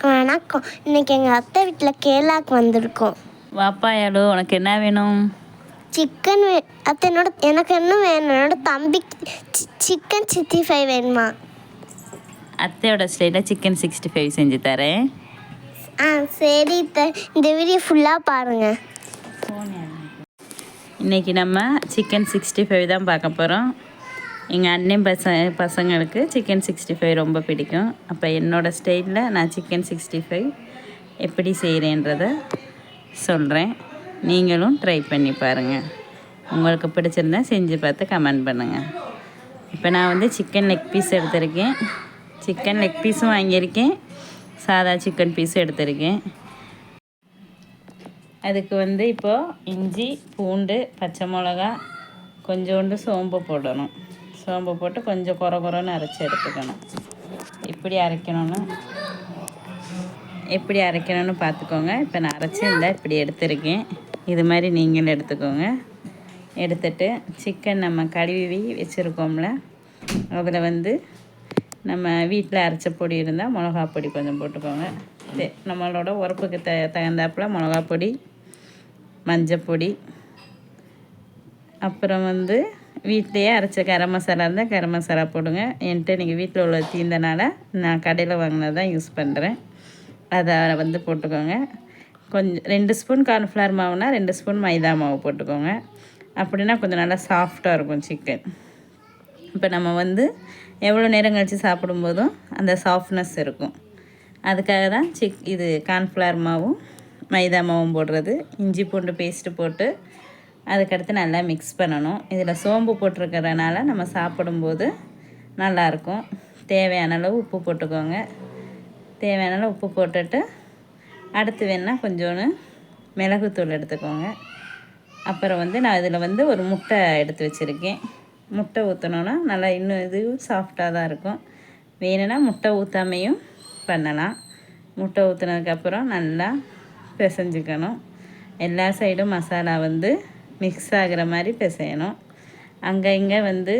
எல்லாருக்கும் வணக்கம். இன்னைக்கு எங்கள் அத்தை வீட்டில் கேரளாவுக்கு வந்திருக்கோம். வாப்பா யாழு, உனக்கு என்ன வேணும்? சிக்கன் அத்தை எனக்கு என்ன வேணும்? என்னோட தம்பிக்கு சிக்கன் 65 வேணுமா? அத்தையோட ஸ்டைலில் சிக்கன் 65 செஞ்சு தரேன். சரி இந்த வீடியோ ஃபுல்லாக பாருங்கள். இன்றைக்கி நம்ம சிக்கன் 65 தான் பார்க்க போகிறோம். எங்கள் அண்ணன் பசங்களுக்கு சிக்கன் 65 ரொம்ப பிடிக்கும். அப்போ என்னோடய ஸ்டைலில் நான் சிக்கன் 65 எப்படி செய்கிறேன்றதை சொல்கிறேன். நீங்களும் ட்ரை பண்ணி பாருங்கள். உங்களுக்கு பிடிச்சிருந்தா செஞ்சு பார்த்து கமெண்ட் பண்ணுங்கள். இப்போ நான் சிக்கன் லெக் பீஸ் எடுத்திருக்கேன். சிக்கன் லெக் பீஸும் வாங்கியிருக்கேன், சாதா சிக்கன் பீஸும் எடுத்திருக்கேன். அதுக்கு இப்போது இஞ்சி, பூண்டு, பச்சை மிளகா, கொஞ்சோண்டு சோம்பு போடணும். சோம்பு போட்டு கொஞ்சம் குறன்னு அரைச்சி எடுத்துக்கணும். எப்படி அரைக்கணும்னு பார்த்துக்கோங்க. இப்போ நான் அரைச்சி இருந்தால் இப்படி எடுத்துருக்கேன். இது மாதிரி நீங்களும் எடுத்துக்கோங்க. எடுத்துட்டு சிக்கன் நம்ம கழுவி வச்சுருக்கோம்ல, அதில் நம்ம வீட்டில் அரைச்ச பொடி இருந்தால் மிளகா பொடி கொஞ்சம் போட்டுக்கோங்க. நம்மளோட உரப்புக்கு தகுந்தாப்பில் மிளகா பொடி, மஞ்சள் பொடி, அப்புறம் வீட்டிலையே அரைச்ச கரம் மசாலா இருந்தால் கரம் மசாலா போடுங்க. என்கிட்ட இன்றைக்கி வீட்டில் உள்ள தீர்ந்தனால நான் கடையில் வாங்கினது தான் யூஸ் பண்ணுறேன். அதை போட்டுக்கோங்க. கொஞ்சம் 2 ஸ்பூன் கார்ன்ஃப்ளவர் மாவுனா 2 ஸ்பூன் மைதா மாவு போட்டுக்கோங்க. அப்படின்னா கொஞ்சம் நல்லா சாஃப்டாக இருக்கும் சிக்கன். இப்போ நம்ம எவ்வளோ நேரம் கழித்து சாப்பிடும்போதும் அந்த சாஃப்ட்னஸ் இருக்கும். அதுக்காக தான் இது கார்ன்ஃப்ளவர் மாவும் மைதா மாவும் போடுறது. இஞ்சி பூண்டு பேஸ்ட்டு போட்டு அதுக்கடுத்து நல்லா மிக்ஸ் பண்ணணும். இதில் சோம்பு போட்டிருக்கிறதுனால நம்ம சாப்பிடும்போது நல்லாயிருக்கும். தேவையான அளவு உப்பு போட்டுக்கோங்க. தேவையான அளவு உப்பு போட்டுட்டு அடுத்து வேணால் கொஞ்சோன்னு மிளகுத்தூள் எடுத்துக்கோங்க. அப்புறம் நான் இதில் ஒரு முட்டை எடுத்து வச்சுருக்கேன். முட்டை ஊற்றினோன்னா நல்லா இன்னும் இது சாஃப்டாக தான் இருக்கும். வேணும்னா முட்டை ஊற்றாமையும் பண்ணலாம். முட்டை ஊற்றினதுக்கப்புறம் நல்லா பிசைஞ்சிக்கணும். எல்லா சைடும் மசாலா மிக்ஸ் ஆகிற மாதிரி பிசையணும். அங்கே இங்கே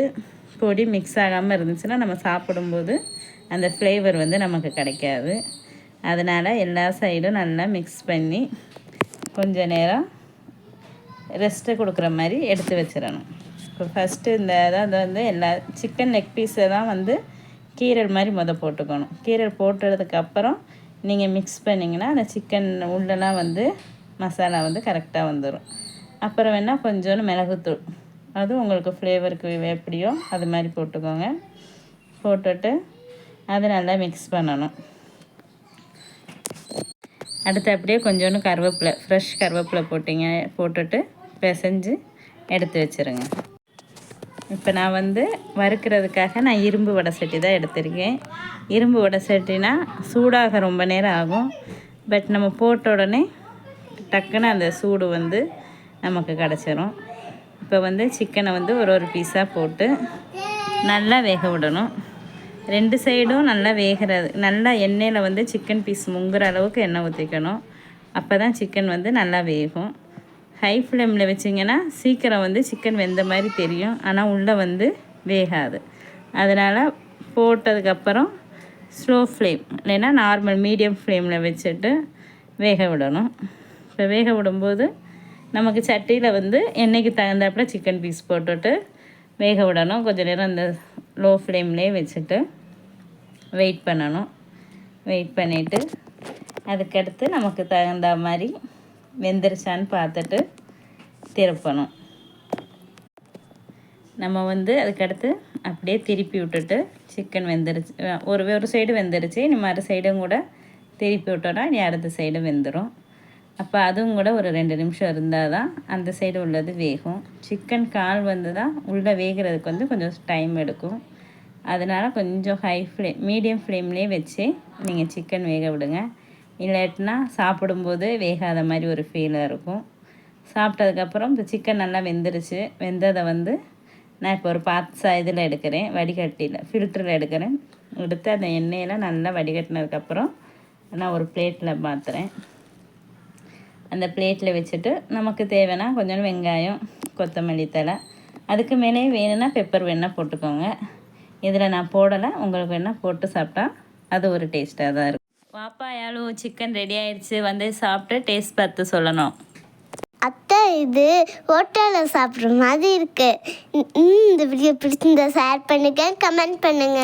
பொடி மிக்ஸ் ஆகாமல் இருந்துச்சுன்னா நம்ம சாப்பிடும்போது அந்த ஃப்ளேவர் நமக்கு கிடைக்காது. அதனால் எல்லா சைடும் நல்லா மிக்ஸ் பண்ணி கொஞ்சம் நேரம் ரெஸ்ட்டு கொடுக்குற மாதிரி எடுத்து வச்சிடணும். இப்போ ஃபஸ்ட்டு அதாவது எல்லா சிக்கன் லெக் பீஸை தான் கீரல் மாதிரி போட்டுக்கணும். கீரல் போட்டதுக்கப்புறம் நீங்கள் மிக்ஸ் பண்ணிங்கன்னா அந்த சிக்கன் உள்ளெல்லாம் மசாலா கரெக்டாக வந்துடும். அப்புறம் வேணால் கொஞ்சோண்டு மிளகுத்தூள், அது உங்களுக்கு ஃப்ளேவருக்கு எப்படியோ அது மாதிரி போட்டுக்கோங்க. போட்டுட்டு அதை நல்லா மிக்ஸ் பண்ணணும். அடுத்து அப்படியே கொஞ்சோண்டு கருவேப்பிலை, ஃப்ரெஷ் கருவேப்பிலை போட்டுட்டு பிசைஞ்சு எடுத்து வச்சுருங்க. இப்போ நான் வறுக்கிறதுக்காக நான் இரும்பு வடை சட்டி தான் எடுத்திருக்கேன். இரும்பு வடை சட்டினா சூடாக ரொம்ப நேரம் ஆகும். பட் நம்ம போட்ட உடனே டக்குன்னு அந்த சூடு நமக்கு கிடச்சிரும். இப்போ சிக்கனை ஒரு பீஸாக போட்டு நல்லா வேக விடணும். 2 சைடும் நல்லா வேகிறது, நல்லா எண்ணெயில் சிக்கன் பீஸ் முங்குற அளவுக்கு எண்ணெய் ஊற்றிக்கணும். அப்போ தான் சிக்கன் நல்லா வேகும். ஹை ஃப்ளேமில் வச்சிங்கன்னா சீக்கிரம் சிக்கன் வெந்த மாதிரி தெரியும், ஆனால் உள்ளே வேகாது. அதனால் போட்டதுக்கப்புறம் ஸ்லோ ஃப்ளேம் இல்லைன்னா நார்மல் மீடியம் ஃப்ளேமில் வச்சுட்டு வேக விடணும். இப்போ வேக விடும்போது நமக்கு சட்டியில் எண்ணெய்க்கு தகுந்தாப்பில் சிக்கன் பீஸ் போட்டுட்டு வேக விடணும். கொஞ்சம் நேரம் அந்த லோ ஃப்ளேம்லேயே வச்சுட்டு வெயிட் பண்ணணும். வெயிட் பண்ணிவிட்டு அதுக்கடுத்து நமக்கு தகுந்த மாதிரி வெந்துருச்சான்னு பார்த்துட்டு திருப்பணும். நம்ம அதுக்கடுத்து அப்படியே திருப்பி விட்டுட்டு சிக்கன் வெந்துருச்சு, ஒரு சைடு வெந்துருச்சு, இனி மறு சைடும் கூட திருப்பி விட்டோன்னா இனி அடுத்த சைடு வெந்துடும். அப்போ அதுவும் கூட ஒரு 2 நிமிஷம் இருந்தால் தான் அந்த சைடு உள்ளது வேகும். சிக்கன் கால் தான் உள்ளே வேகிறதுக்கு கொஞ்சம் டைம் எடுக்கும். அதனால் கொஞ்சம் மீடியம் ஃப்ளேம்லேயே வச்சு நீங்கள் சிக்கன் வேக விடுங்க. இல்லாட்டினா சாப்பிடும்போது வேகாத மாதிரி ஒரு ஃபீலாக இருக்கும். சாப்பிட்டதுக்கப்புறம் இந்த சிக்கன் நல்லா வெந்துருச்சு. வெந்ததை நான் இப்போ ஒரு இதில் எடுக்கிறேன், வடிகட்டியில் ஃபில்டரில் எடுக்கிறேன். எடுத்து அந்த எண்ணெயில் நல்லா வடிகட்டினதுக்கப்புறம் நான் ஒரு பிளேட்டில் மாற்றுறேன். அந்த பிளேட்டில் வச்சுட்டு நமக்கு தேவைன்னா கொஞ்சம் வெங்காயம், கொத்தமல்லி தழை, அதுக்கு மேலே வேணும்னா பெப்பர் வேணால் போட்டுக்கோங்க. இதில் நான் போடலை, உங்களுக்கு வேணால் போட்டு சாப்பிட்டா அது ஒரு டேஸ்ட்டாக தான் இருக்கும். வாப்பா யாழு சிக்கன் ரெடி ஆயிடுச்சு, வந்து சாப்பிட்டு டேஸ்ட் பார்த்து சொல்லணும். அத்தை இது ஹோட்டலில் சாப்பிட்ற மாதிரி இருக்கு. இந்த வீடியோ பிடிச்சிருந்தா ஷேர் பண்ணுங்க, கமெண்ட் பண்ணுங்க.